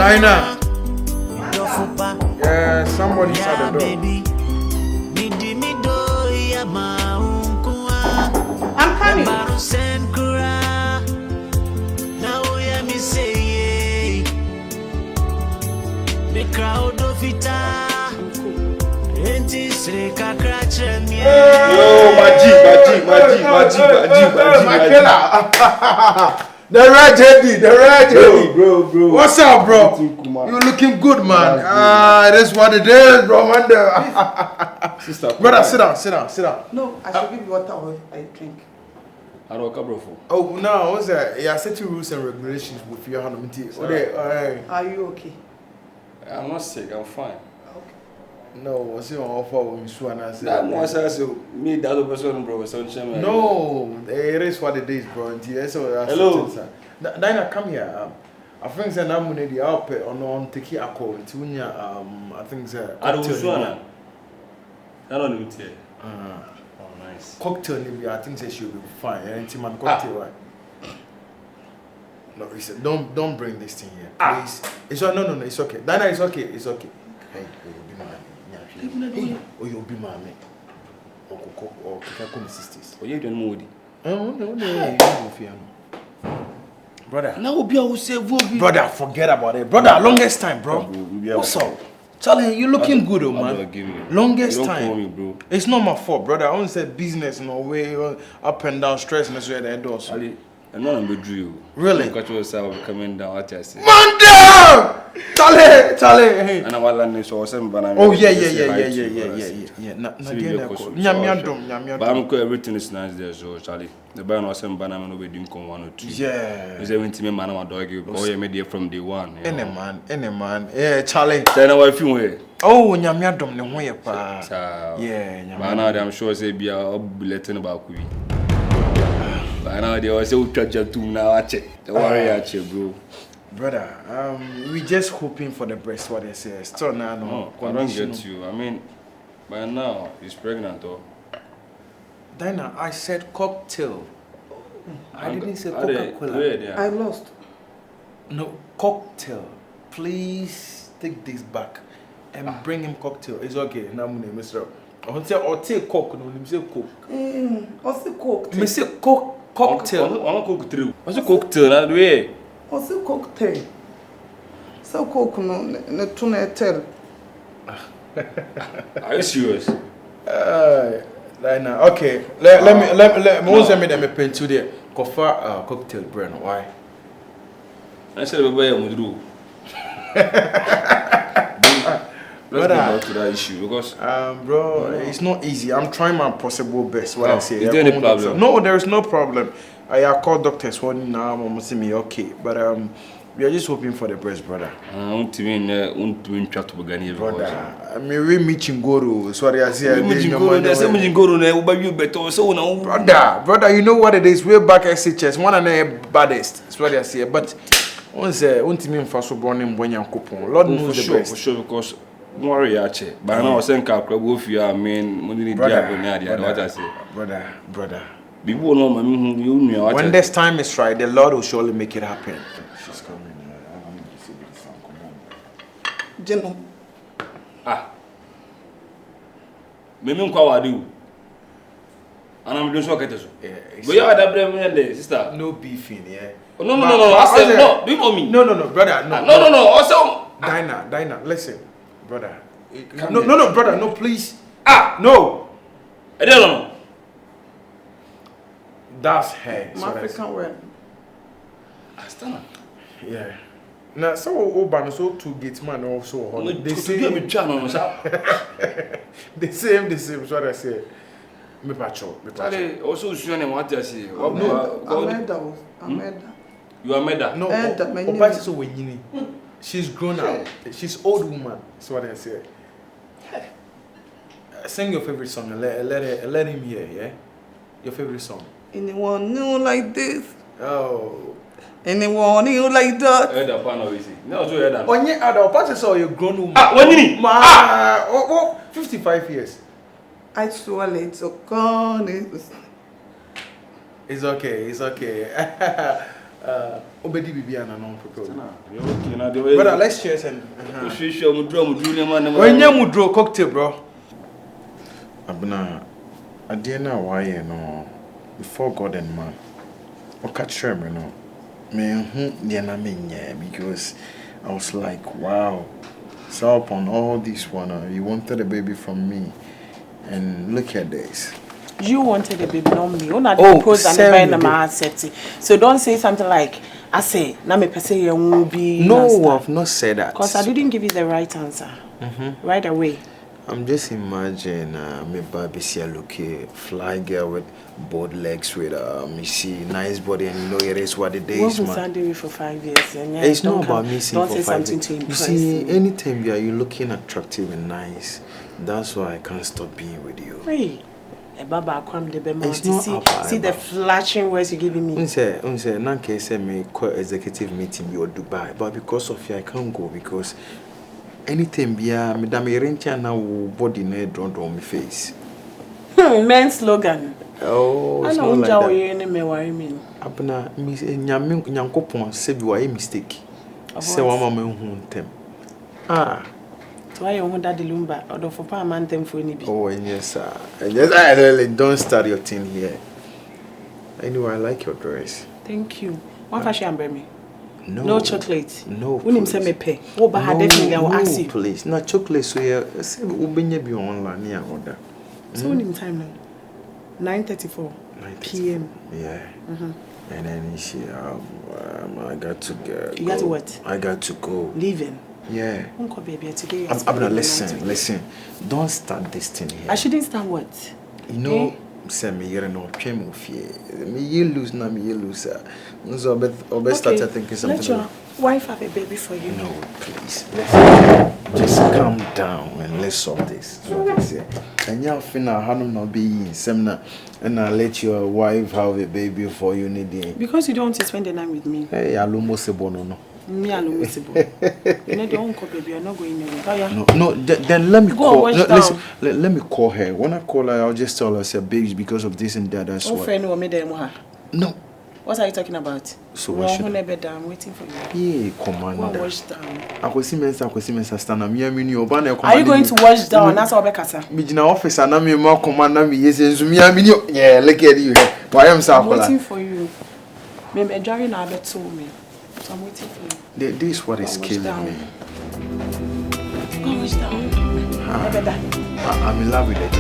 Daina. Yeah, somebody's at the door. I'm coming. The crowd of it. The red JD. Bro. What's up, bro? You looking good, man. That's what it is, bro. Man, Sister, brother, sit down. No, I should give you water I drink. I don't come, bro. Oh, no, what's that? Yeah, setting rules and regulations with your hand. Are you okay? I'm not sick, I'm fine. No, what's your offer when you swan? I said, that was me, the other person, bro. No, it is what it is, bro. Hello. Daina, come here. I think that Naamuney the output on take a call. I think that. I don't know. I don't know. Oh, nice. Cocktail, I think that she'll be fine. And man cocktail. No, he said, don't bring this thing here, please. It's no, it's okay. Daina, it's okay. Hey, you'll be my man. Or Kakumi sisters. Oh, you don't know. No. Brother. Now be able to say, brother, forget about it. Brother, longest time, bro. What's up? Charlie, you looking good, oh man. Longest time. Me, bro. It's not my fault, brother. I only said business in a way, up and down, stress, and that's where they do. Charlie, I'm not a drill. Really? Because yourself coming down, what I say. Man down! Charlie, hey. And I was learning so awesome, but I'm. Oh, yeah. But I'm everything is nice there, so Charlie. The band was some banana over doing 1 or 2. Yeah. Is everything me man, my dog, oh, you made it from day one. Any man. Yeah, Charlie. Then I was feeling. Oh, Nyamiadom, the way, pa. Yeah, but now I'm sure they be a bulletin about Queen. But now they also touch your tomb now, I check. The warrior, bro. Brother, we just hoping for the best, what they say. Still now, no. I don't get you. I mean, by now, he's pregnant, though. Daina, I said cocktail. I didn't say Coca-Cola. I lost. No, cocktail. Please take this back and bring him cocktail. It's okay. Naamuney, Mr. Or take coke. No, you say coke. What's the cocktail? Me say cocktail. I want cocktail. What's a cocktail? That way. What's the cocktail? So coke no tuna tell. Are you serious? Daina, okay. Let me send me them pen to the cocktail brand. Why? I said we buy a do. Let's go back to that issue because bro, it's not easy. I'm trying my possible best. What I say. Is there any problem? No, there is no problem. I called doctors one now. I'm saying me okay, but we are just hoping for the best, brother. To mean chat to begin brother. I mean, we meeting Goro. Sorry, I say. Brother, you know what it is. We're back at SHS. One and the baddest. Sorry, I say. But once mean for so born in Boyan coupon. Lord knows the best. For sure, because warrior, but now I send up with you. I mean, what I say, brother. When this time is right, the Lord will surely make it happen. She's coming. General. Maybe what do? And I'm just okay. But you are the sister. No beefing, yeah. No. I said no. Do you know me? No, brother. No. Also, Daina, listen, brother. No, brother. No, please. No. I don't know. That's her. African word. Understand? Yeah. Now, so so two gate man also. They say me channel, the same. What I say. Me patrol. Also, you what I say. Ameda. You are Meda? No. Opa so wenyini. She's grown up. She's old woman. That's what I say. Sing your favorite song and let him hear. Yeah. Your favorite song. Anyone new like this? Oh. Anyone new like that? Head pan always. No, so head up. Onye other party saw you grown woman. When you 55 years. I swallow it so gone. It's okay. Obedi Bibiana non propose. Okay, now the Brother, let's cheers and sure when you draw cocktail, bro. Abena, at the end of why no before God and man. Or catch them, no. Because I was like, wow. So upon all this one, you wanted a baby from me. And look at this. You wanted a baby, not me. So don't say something like, I say, na me pese you won't be. No, I've not said that. Because I didn't give you the right answer. Right away. I'm just imagining me baby see a looky fly girl with both legs with me see nice body and you know it is what it is, man. Sunday for 5 years. And yeah, it's not about me seeing for 5 years. To you see, anytime you're looking attractive and nice, that's why I can't stop being with you. Hey. Baba kwam de be see the flashing words you're giving me. Unse nanke say me executive meeting you Dubai, but because of you I can't go because anything bia me da me rentia na body na draw me face. Men slogan. Oh, it's not like that. Me worry me. Abena me nyame nyankopon say bi wa mistake. Say wa mama hu ntem. Why you want that lumba or for pa man them for any? Oh yes sir. Yes, I really don't start your thing here. Anyway, I like your dress. Thank you. One fashion me. No chocolate. No. When him say me pay. Oh, but definitely I will ask you. Please. No chocolate so you say ubenye bi online here order. So when him time now? 9:34 p.m. Yeah. And then she I got to go. You got to what? I got to go. Leaving. Yeah. Uncle baby today. Abena, listen. Don't start this thing here. I shouldn't start what? You know, say me here no pay fear. Me you lose na me you lose. So I start thinking something. Let your wife have a baby for you. No, please. Just calm down and let's solve this. And you finna Hanum not be in seminar and I'll let your wife have a baby for you need it. Because you don't want to spend the night with me. Hey, I'll almost say no. Me alone with you know the uncle baby, you're not going anywhere. No, then let me go call. No, listen, let me call her. When I call her, I'll just tell her, say, baby, because of this and that. That's why. No. What are you talking about? So what should I'm waiting for you. Yeah, commander. Go wash down. I could see mensa stand. Are you going to wash down? That's all Bekasa. Me in office and I'm more commander. Me yes, yeah, look at you. Why am I'm waiting for you. Maybe driving a bit told me. So I'm waiting for you. This is what is killing me. Go wash down. I'm in love with it.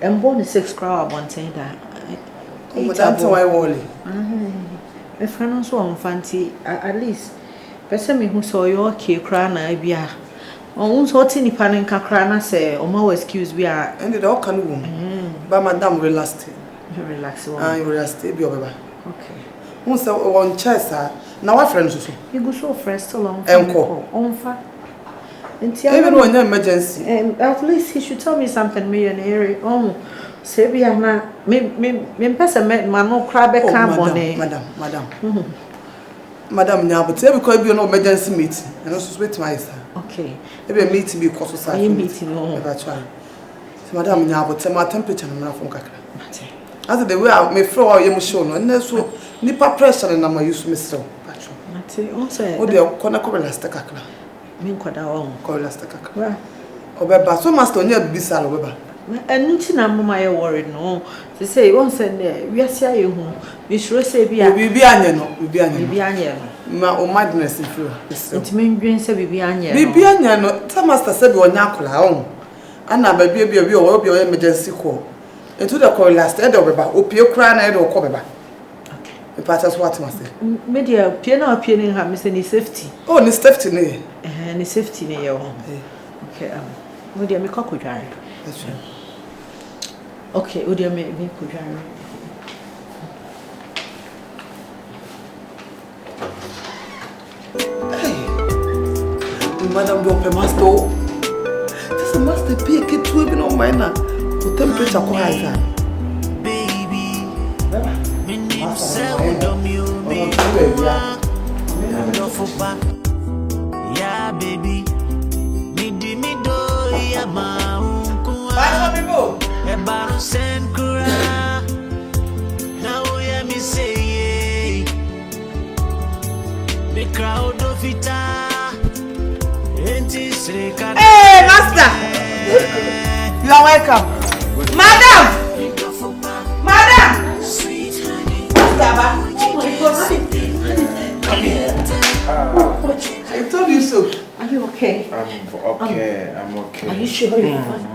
I'm born a 6 crowd one time that. That's why Wally. My friend also on fancy at least. Person me who saw your key crown, I be a. On what's in the panning crana say, or more excuse we are. And it all can woman. But Madame relaxed. Relax. I relaxed. Be over. Okay. Once on chess, now our friends also. You go so fresh so long. Uncle. On fa. Even when an emergency. At least he should tell me something, millionaire. Oh, Sabia, me person met my no crab carbon. Madam, now, but every could be an emergency meeting and also sweet myself. Okay. Every meeting be cost society meeting. That's right. So, Madam, now, but my temperature and from Kakra. As the way I may throw out your show, and so nipper pressure and I'm used to Mr. Also, oh, they're corner last Kakra. Mean quite our call last Kakra. Oh, so must on your bizarre weber. And nothing I'm my worried, no. To say once and there, we are saying who we should say be anya. My madness in fear. It means being said be anya. Be anya, no, some master said you're Nakola. And now, baby, will be your emergency call. Into the call last head over, Opio cran head or cover. The patters what must say. Media piano appearing have missing safety. Oh, the safety, and safety near your home. Okay, would you make a cocoa dry? That's right. Okay, would you make me put Madam, do a master. This master pay a kid to even on mine now. The temperature quiet. Baby, me name say yeah, baby. Me di me do ya ma unku. Bye, people. E baro sen kura. Now ya me say the crowd of it. Hey, master. You are welcome. Madam. Madam. Oh my God. Come here. I told you so. Are you okay? I'm okay. Are you sure you're fine?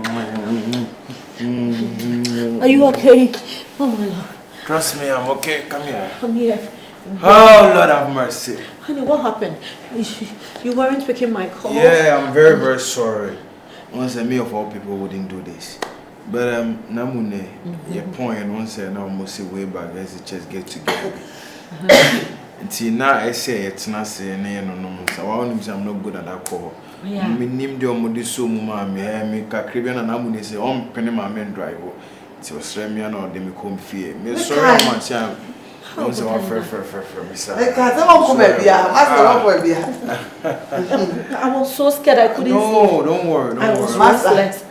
Are you okay? Oh my Lord. Trust me, I'm okay. Come here. Come here. Oh, Lord have mercy. Honey, what happened? You weren't picking my call. Yeah, I'm very, very sorry. Once me of all people wouldn't do this. But Naamuney, your point, once I now must say way back as the chest get together. Until now I say it's not saying no. So I'm not good at alcohol. Yeah. Me name the Omodiso Muma, me Caribbean and Naamuney say, penny my men driver. It was Remian or the Kumasi. Me sorry how much I'm. Don't say what for me, sir. I was so scared I couldn't sleep. No, don't worry. I was restless.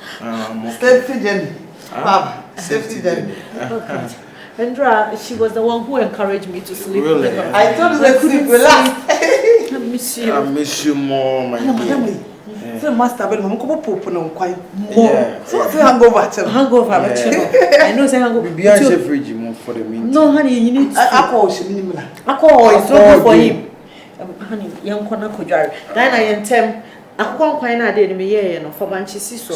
Safety Jenny. Safety Jenny. Okay. Andra, she was the one who encouraged me to sleep. Really? I told you that sleep, relax. I miss you. I miss you more, my dear. So master, but I'm going to pop on quite more. Yeah. So say hangover. Hangover, I know say hangover. Be behind the fridge for the meantime. No, honey, you need to. Alcohol, she minimum. Alcohol is not good for him. Honey, young corner could jar. Daina and Tem. I can't find a day in me, no, for Banchi Siso.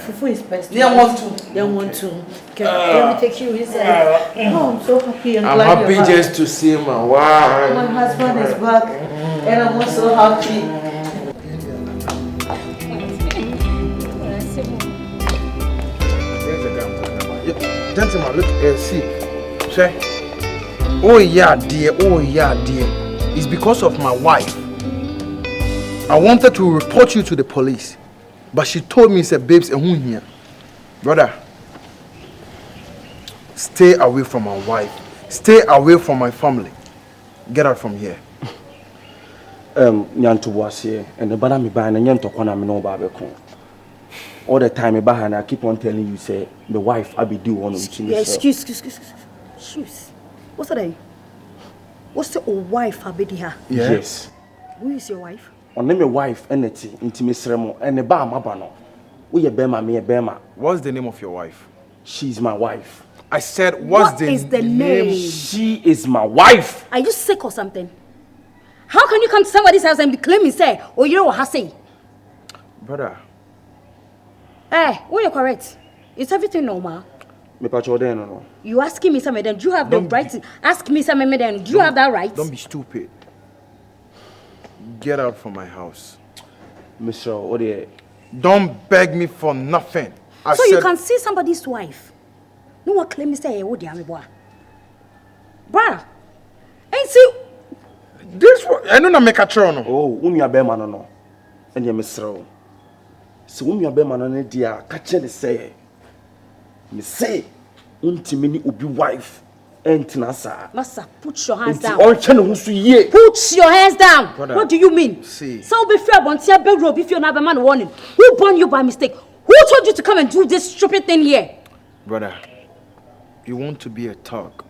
Fufu is best. They want to. Can we take you inside? Oh, I'm so happy and I'm glad happy you're just back. to see my wife. My husband is back, and I'm also happy. Gentlemen, look, see. Say, oh yeah, dear. It's because of my wife. I wanted to report you to the police, but she told me, said, babes, and who here? Brother, stay away from my wife. Stay away from my family. Get out from here. Nyanto was here, and the banana me buy and Nyanto Kwana me no babeko. All the time, I keep on telling you, say, the wife, I be do one of you. Excuse. What's that? What's the wife, Abena? Yes. Who is your wife? On my wife, and it's intimate ceremony, and the bar, Mabano. We a Bema, me a Bema. What's the name of your wife? She's my wife. I said, what is the name? She is my wife. Are you sick or something? How can you come to somebody's house and be claiming, say, or you know what I say? Brother. Eh, were you correct? Is everything normal? Me pacho den no. You asking me something, then do you have the right to ask me something, then do you have that right? Don't be stupid. Get out from my house. Mr. Ode. Don't beg me for nothing. So you can see somebody's wife. No one claim me say, oh dear, YEBOAH. Brother, ain't see. This one, I don't make a tron. Oh, umi abema no. And you Mr. So umi abema no dia catch the say. Me say, untimini ubi wife. Master, put your hands down. Put your hands down. Brother, what do you mean? See. So be fair, but see a big rope if you're not a man warning. Who born you by mistake? Who told you to come and do this stupid thing here? Brother, you want to be a thug.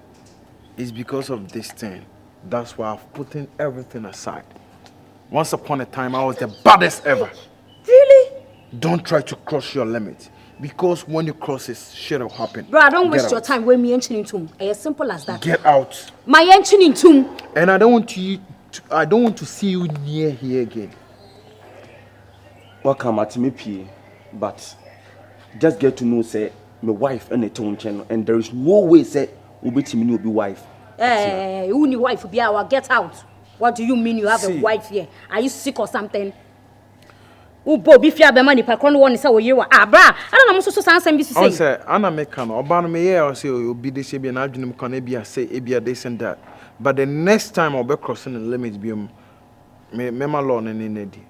It's because of this thing. That's why I've put everything aside. Once upon a time, I was the baddest ever. Really? Don't try to cross your limit. Because when you cross it, shit will happen. Bro, don't waste your time when me entering into him. As simple as that. Get out. My entering into him. And I don't want to see you near here again. Welcome at me, but just get to know, say, my wife and a tone channel, and there is no way, say, will be wife. Who need wife will be our get out. What do you mean you have a wife here? Are you sick or something? Ubo bi fia be mani pa kon won say oyewa abra ana na so san bi say say ana meka no oba no me here say obi de she bi na adwene kan e bia say e bia this and that, but the next time I'll be crossing the limit bi me my law na di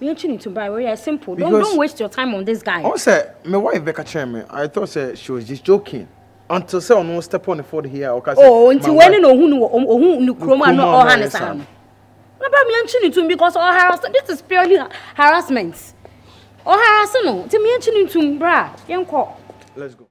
Me actually to buy very simple. Don't waste your time on this guy. I said, my wife Becca Chairman. I thought she was just joking. Until someone step on the foot here. Oh, until when no who chroma no or Hannah. About me actually to because all harassment. This is purely harassment. Or harassment. To me actually to bra. Let's go.